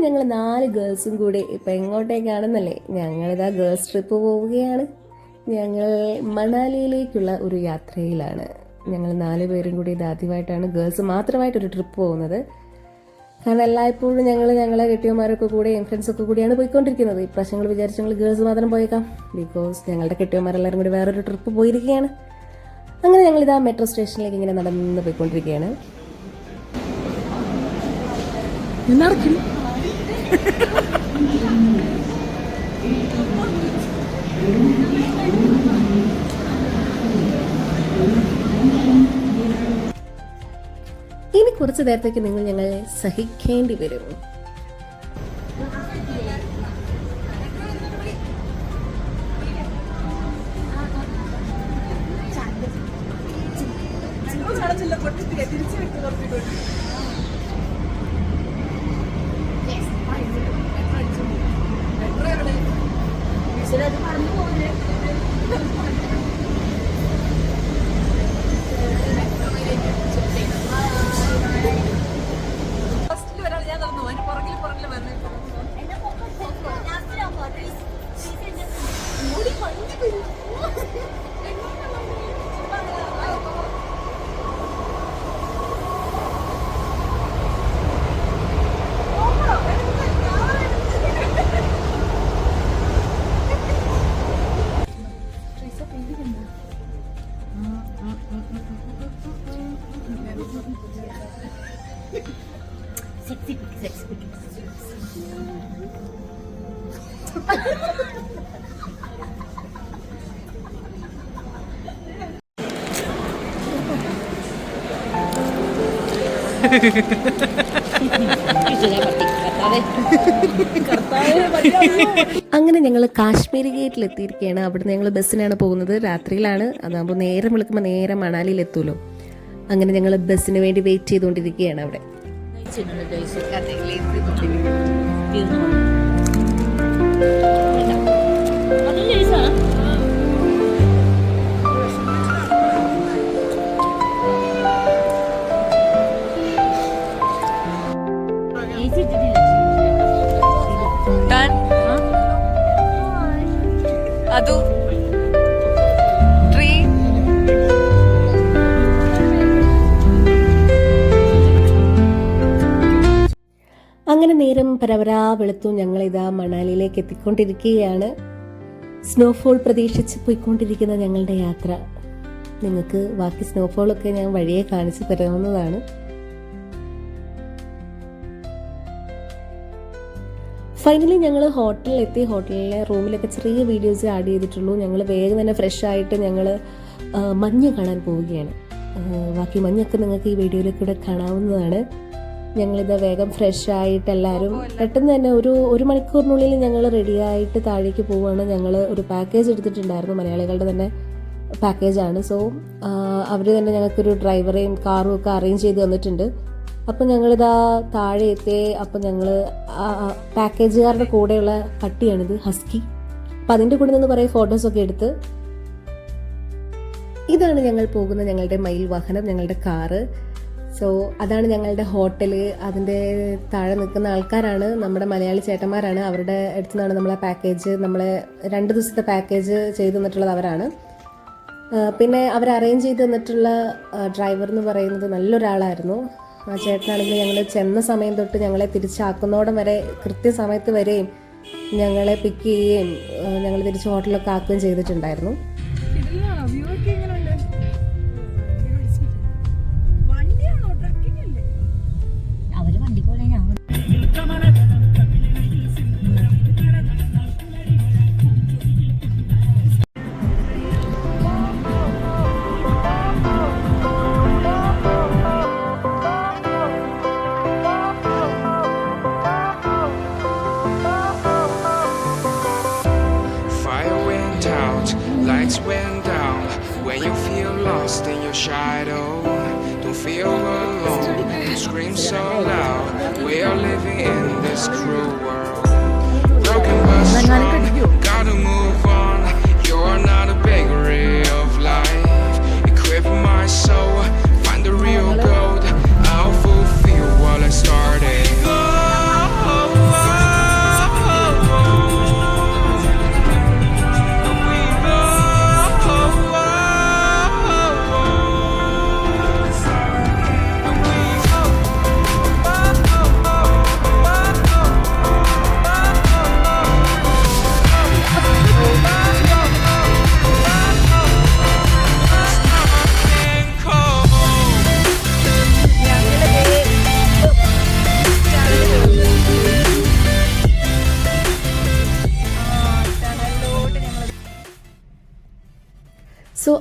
ഞങ്ങൾ 4 ഗേൾസും കൂടി ഇപ്പം എങ്ങോട്ടേക്കാണെന്നല്ലേ, ഞങ്ങളിതാ ഗേൾസ് ട്രിപ്പ് പോവുകയാണ്. ഞങ്ങൾ മണാലിയിലേക്കുള്ള ഒരു യാത്രയിലാണ്. ഞങ്ങൾ 4 പേരും കൂടി ഇത് ആദ്യമായിട്ടാണ് ഗേൾസ് മാത്രമായിട്ടൊരു ട്രിപ്പ് പോകുന്നത്. കാരണം എല്ലായ്പ്പോഴും ഞങ്ങളെ കെട്ടിയന്മാരൊക്കെ കൂടെയും ഫ്രണ്ട്സൊക്കെ കൂടിയാണ് പോയിക്കൊണ്ടിരിക്കുന്നത്. ഇപ്രാവശ്യം ഞങ്ങൾ വിചാരിച്ചു ഞങ്ങൾ ഗേൾസ് മാത്രം പോയേക്കാം, ബിക്കോസ് ഞങ്ങളുടെ കെട്ടിയന്മാരെല്ലാവരും കൂടി വേറൊരു ട്രിപ്പ് പോയിരിക്കുകയാണ്. അങ്ങനെ ഞങ്ങളിതാ മെട്രോ സ്റ്റേഷനിലേക്ക് ഇങ്ങനെ നടന്ന് പോയിക്കൊണ്ടിരിക്കുകയാണ്. ഇനി കുറച്ച് നേരത്തേക്ക് നിങ്ങൾ ഞങ്ങളെ സഹിക്കേണ്ടി വരും. അങ്ങനെ ഞങ്ങൾ കാശ്മീരി ഗേറ്റിൽ എത്തിയിരിക്കുകയാണ്. അവിടുന്ന് ഞങ്ങൾ ബസ്സിനാണ് പോകുന്നത്. രാത്രിയിലാണ്, അതാകുമ്പോൾ നേരം വിളിക്കുമ്പോൾ നേരെ മണാലിയിൽ എത്തുമല്ലോ. അങ്ങനെ ഞങ്ങൾ ബസ്സിന് വേണ്ടി വെയിറ്റ് ചെയ്തുകൊണ്ടിരിക്കുകയാണ് അവിടെ. അങ്ങനെ നേരം പരവരാ വെളുത്തു. ഞങ്ങളിതാ മണാലിയിലേക്ക് എത്തിക്കൊണ്ടിരിക്കുകയാണ്. സ്നോഫോൾ പ്രതീക്ഷിച്ച് പോയിക്കൊണ്ടിരിക്കുന്ന ഞങ്ങളുടെ യാത്ര. നിങ്ങൾക്ക് ബാക്കി സ്നോഫോളൊക്കെ ഞാൻ വഴിയെ കാണിച്ചു തരാവുന്നതാണ്. ഫൈനലി ഞങ്ങൾ ഹോട്ടലിലെത്തി. ഹോട്ടലിലെ റൂമിലൊക്കെ ചെറിയ വീഡിയോസ് ആഡ് ചെയ്തിട്ടുള്ളൂ. ഞങ്ങൾ വേഗം തന്നെ ഫ്രഷ് ആയിട്ട് ഞങ്ങൾ മഞ്ഞ് കാണാൻ പോവുകയാണ്. ബാക്കി മഞ്ഞൊക്കെ നിങ്ങൾക്ക് ഈ വീഡിയോയിൽ കൂടെ കാണാവുന്നതാണ്. ഞങ്ങളിത് വേഗം ഫ്രഷ് ആയിട്ട് എല്ലാവരും പെട്ടെന്ന് തന്നെ ഒരു മണിക്കൂറിനുള്ളിൽ ഞങ്ങൾ റെഡിയായിട്ട് താഴേക്ക് പോവുകയാണ്. ഞങ്ങൾ ഒരു പാക്കേജ് എടുത്തിട്ടുണ്ടായിരുന്നു, മലയാളികളുടെ തന്നെ പാക്കേജാണ്. സോ അവർ തന്നെ ഞങ്ങൾക്കൊരു ഡ്രൈവറേയും കാറും ഒക്കെ അറേഞ്ച് ചെയ്ത് തന്നിട്ടുണ്ട്. അപ്പം ഞങ്ങളിതാ താഴെ എത്തി. അപ്പം ഞങ്ങൾ പാക്കേജുകാരുടെ കൂടെയുള്ള പട്ടിയാണിത്, ഹസ്കി. അപ്പം അതിൻ്റെ കൂടെ നിന്ന് കുറേ ഫോട്ടോസൊക്കെ എടുത്ത്. ഇതാണ് ഞങ്ങൾ പോകുന്ന ഞങ്ങളുടെ മയിൽ വാഹനം, ഞങ്ങളുടെ കാറ്. സോ അതാണ് ഞങ്ങളുടെ ഹോട്ടല്. അതിൻ്റെ താഴെ നിൽക്കുന്ന ആൾക്കാരാണ് നമ്മുടെ മലയാളി ചേട്ടന്മാരാണ്. അവരുടെ അടുത്ത് നിന്നാണ് നമ്മളെ പാക്കേജ്, നമ്മളെ 2 ദിവസത്തെ പാക്കേജ് ചെയ്ത് തന്നിട്ടുള്ളത് അവരാണ്. പിന്നെ അവർ അറേഞ്ച് ചെയ്ത് തന്നിട്ടുള്ള ഡ്രൈവർ എന്ന് പറയുന്നത് നല്ലൊരാളായിരുന്നു. ആ ചേട്ടനാണെങ്കിൽ ഞങ്ങൾ ചെന്ന സമയം തൊട്ട് ഞങ്ങളെ തിരിച്ചാക്കുന്നോടം വരെ കൃത്യസമയത്ത് വരെയും ഞങ്ങളെ പിക്ക് ചെയ്യുകയും ഞങ്ങൾ തിരിച്ച് ഹോട്ടലൊക്കെ ആക്കുകയും ചെയ്തിട്ടുണ്ടായിരുന്നു. Lights went down when you feel lost in your shadow. Don't feel alone, don't scream so loud. We are living in this cruel world. Broken but strong, gotta move on. You're not a bakery of life. Equip my soul, find the real gold. I'll fulfill what I started. Oh,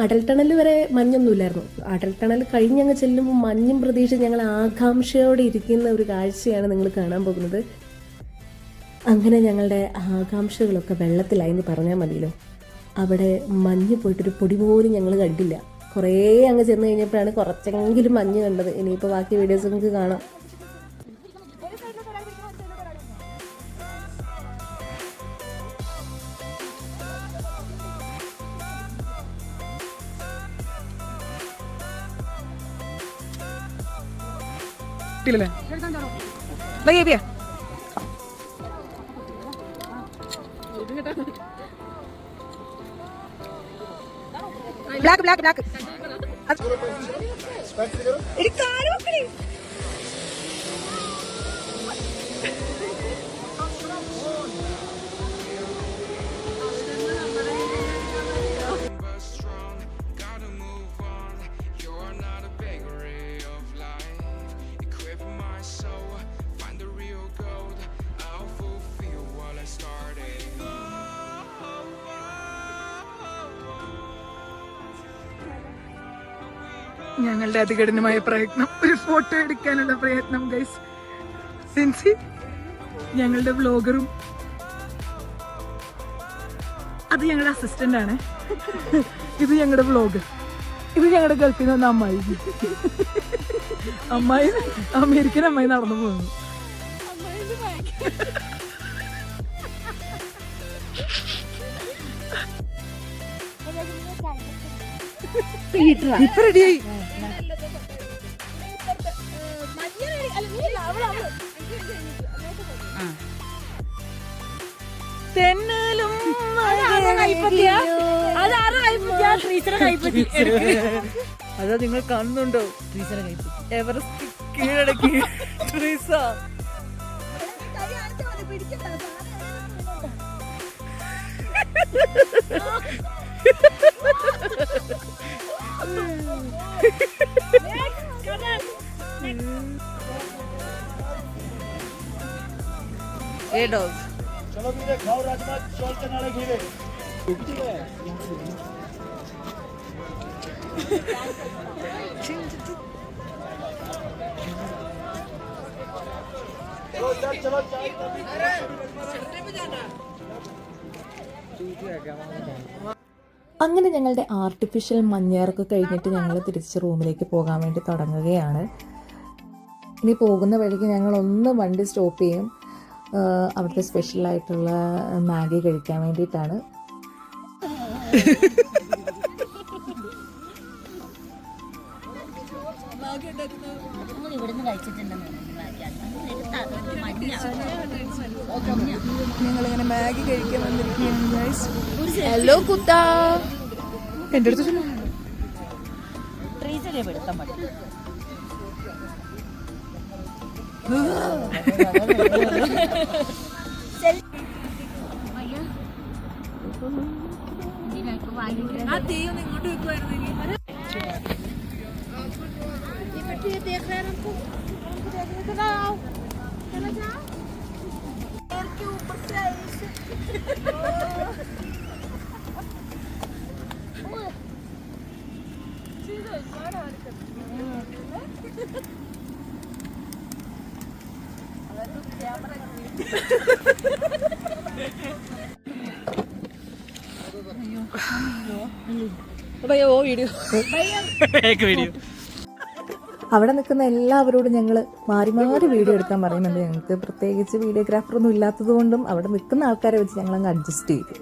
Atal tunnel വരെ മഞ്ഞൊന്നുമില്ലായിരുന്നു. Atal tunnel കഴിഞ്ഞങ്ങ് ചെല്ലുമ്പോൾ മഞ്ഞും പ്രതീക്ഷിച്ച് ഞങ്ങൾ ആകാംക്ഷയോടെ ഇരിക്കുന്ന ഒരു കാഴ്ചയാണ് നിങ്ങൾ കാണാൻ പോകുന്നത്. അങ്ങനെ ഞങ്ങളുടെ ആകാംക്ഷകളൊക്കെ വെള്ളത്തിലായി എന്ന് പറഞ്ഞാൽ മതിയല്ലോ. അവിടെ മഞ്ഞ് പോയിട്ടൊരു പൊടി പോലും ഞങ്ങൾ കണ്ടില്ല. കുറേ അങ്ങ് ചെന്ന് കഴിഞ്ഞപ്പോഴാണ് കുറച്ചെങ്കിലും മഞ്ഞ് കണ്ടത്. ഇനിയിപ്പോൾ ബാക്കി വീഡിയോസ് നിങ്ങൾക്ക് കാണാം. ബ്ലാക്ക് ബ്ലാക്ക് ബ്ലാക്ക് ഞങ്ങളുടെ അതികഠിനമായ പ്രയത്നം, ഒരു ഫോട്ടോ എടുക്കാനുള്ള പ്രയത്നം ഗൈസ്. സിൻസി ഞങ്ങളുടെ വ്ലോഗറും അത് ഞങ്ങളുടെ അസിസ്റ്റന്റ് ആണ്. ഇത് ഞങ്ങളുടെ വ്ലോഗർ. ഇത് ഞങ്ങളുടെ ഗൾഫിൽ നിന്ന് അമ്മായി. അമേരിക്കൻ അമ്മായി നടന്നു പോകുന്നു. ഇപ്പൊ റെഡിയായി. അതാ നിങ്ങൾ കാണുന്നുണ്ടോ? എവറസ്റ്റ് കീഴടക്കി ട്രീസ. चलो वीरे खाओ राजमा चौल के नाले घीरे चलो चाय അങ്ങനെ ഞങ്ങളുടെ ആർട്ടിഫിഷ്യൽ മഞ്ഞേറൊക്കെ കഴിഞ്ഞിട്ട് ഞങ്ങൾ തിരിച്ച് റൂമിലേക്ക് പോകാൻ വേണ്ടി തുടങ്ങുകയാണ്. ഇനി പോകുന്ന വഴിക്ക് ഞങ്ങൾ ഒന്ന് വണ്ടി സ്റ്റോപ്പ് ചെയ്യും. അവിടുത്തെ സ്പെഷ്യലായിട്ടുള്ള മാഗി കഴിക്കാൻ വേണ്ടിയിട്ടാണ്. ഞങ്ങളിങ്ങനെ മാഗി കഴിക്കാൻ വന്നിരിക്കുകയാണ്. ഹലോ കുത്താ, എൻ്റെ അടുത്ത് ഇങ്ങോട്ട് വെക്കുവായിരുന്നു. അവിടെ നിൽക്കുന്ന എല്ലാവരോടും ഞങ്ങൾ മാറി മാറി വീഡിയോ എടുക്കാൻ പറയുന്നുണ്ട്. ഞങ്ങൾക്ക് പ്രത്യേകിച്ച് വീഡിയോഗ്രാഫർ ഒന്നും ഇല്ലാത്തത് കൊണ്ടും അവിടെ നിൽക്കുന്ന ആൾക്കാരെ വെച്ച് ഞങ്ങൾ അങ്ങ് അഡ്ജസ്റ്റ് ചെയ്തു.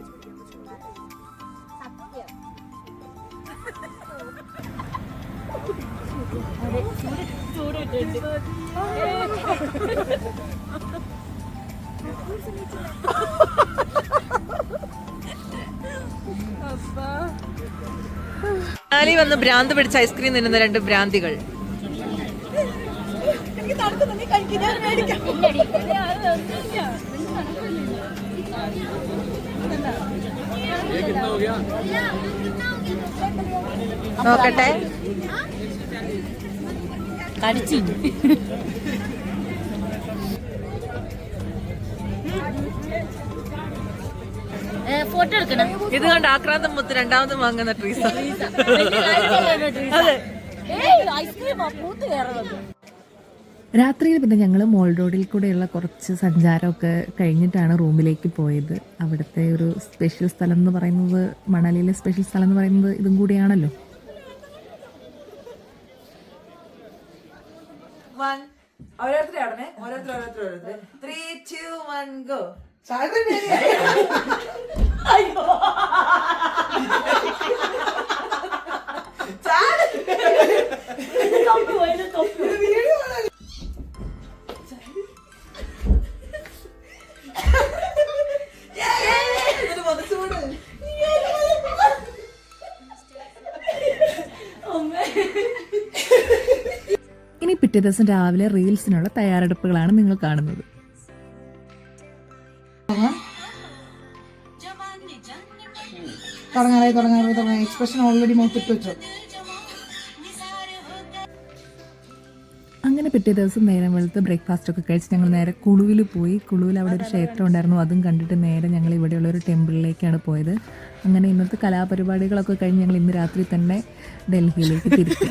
മണാലി വന്ന് ഭ്രാന്ത് പിടിച്ച് ഐസ്ക്രീം തിന്നുന്ന രണ്ട് ഭ്രാന്തികൾ. നോക്കട്ടെ, കടിച്ചു. ഫോട്ടോ എടുക്കണം. ഇത് കണ്ട് ആക്രാന്തം മുത്ത് രണ്ടാമത് വാങ്ങുന്ന ട്രീസ. അതെ. ഐസ്ക്രീം പൂത്ത് കയറുന്നത്. രാത്രിയിൽ പിന്നെ ഞങ്ങൾ മോൾ റോഡിൽ കൂടെയുള്ള കുറച്ച് സഞ്ചാരമൊക്കെ കഴിഞ്ഞിട്ടാണ് റൂമിലേക്ക് പോയത്. അവിടുത്തെ ഒരു സ്പെഷ്യൽ സ്ഥലം എന്ന് പറയുന്നത്, മണാലിയിലെ സ്പെഷ്യൽ സ്ഥലം എന്ന് പറയുന്നത് ഇതും കൂടിയാണല്ലോ. ഓരോരുത്തർ 3, 2, 1 go. ഇനി പിറ്റേ ദിവസം രാവിലെ റീൽസിനുള്ള തയ്യാറെടുപ്പുകളാണ് നിങ്ങൾ കാണുന്നത്. തുടങ്ങാൻ എക്സ്പ്രഷൻ ഓൾറെഡി മുഖത്തിട്ട് വെച്ചു. അങ്ങനെ പിറ്റേ ദിവസം നേരം വെളുത്ത് ബ്രേക്ക്ഫാസ്റ്റ് ഒക്കെ കഴിച്ച് ഞങ്ങൾ നേരെ കുളുവിൽ പോയി. കുളുവിൽ അവിടെ ഒരു ക്ഷേത്രം ഉണ്ടായിരുന്നു, അതും കണ്ടിട്ട് നേരെ ഞങ്ങൾ ഇവിടെയുള്ള ഒരു ടെമ്പിളിലേക്കാണ് പോയത്. അങ്ങനെ ഇന്നത്തെ കലാപരിപാടികളൊക്കെ കഴിഞ്ഞ് ഞങ്ങൾ ഇന്ന് രാത്രി തന്നെ ഡൽഹിയിലേക്ക് തിരിച്ചു.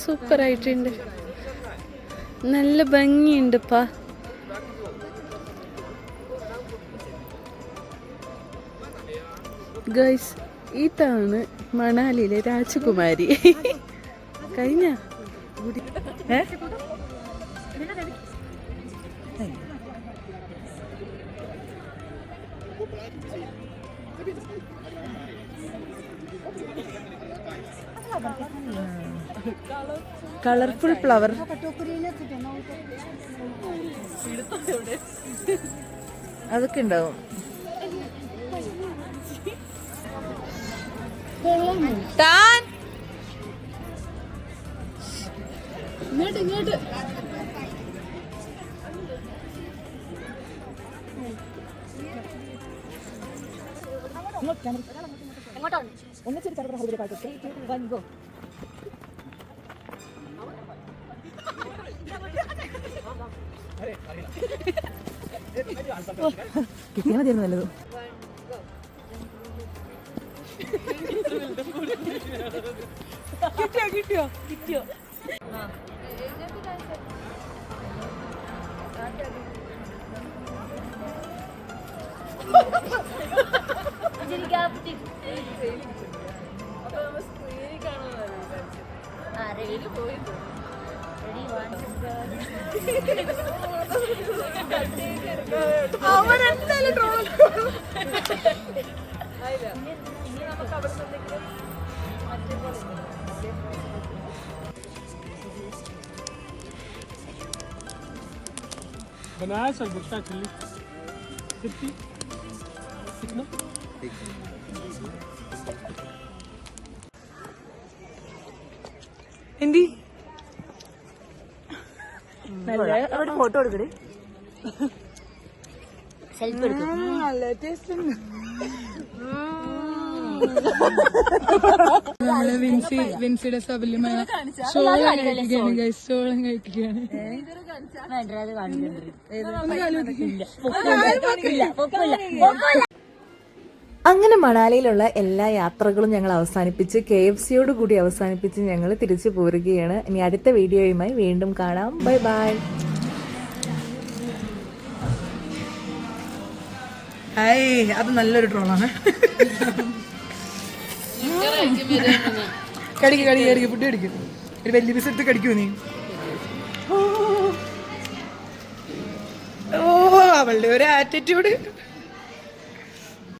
സൂപ്പറായിട്ടുണ്ട്, നല്ല ഭംഗിയുണ്ടപ്പാ. ഗൈസ്, ഇതാണ് മണാലിയിലെ രാജകുമാരി. കഴിഞ്ഞ കളർഫുൾ ഫ്ലവർ. അതൊക്കെ ഉണ്ടാവും. താൻ ഇങ്ങോട്ട് കിട്ടിയാൽ മതിയായിരുന്നു നല്ലത്. കിട്ടിയോ? बनाया सर बुक्ता चिल्ली कितनी कितना ഹിന്ദി ഫോട്ടോ എടുക്കണേ. സെൽഫി എടുക്കും. നല്ല ടേസ്റ്റ് ഉണ്ട്. വിൻസിയുടെ സബല്യമായ ചോളം കഴിക്കുകയാണ് ഗൈസ്, ചോളം കഴിക്കുകയാണ്. അങ്ങനെ മണാലിയിലുള്ള എല്ലാ യാത്രകളും ഞങ്ങൾ അവസാനിപ്പിച്ച് KFCയോട് കൂടി അവസാനിപ്പിച്ച് ഞങ്ങൾ തിരിച്ചു പോരുകയാണ്. ഇനി അടുത്ത വീഡിയോയുമായി വീണ്ടും കാണാം. Bye bye. അത് നല്ലൊരു ട്രോളാണ്. കടിക്ക് ഫുഡ് കടിക്കും. ഒരു വലിയ പീസ് എടുത്ത് കടിക്കുമോ നീ? ഓ, അവളുടെ ഒരു ആറ്റിറ്റ്യൂഡ്.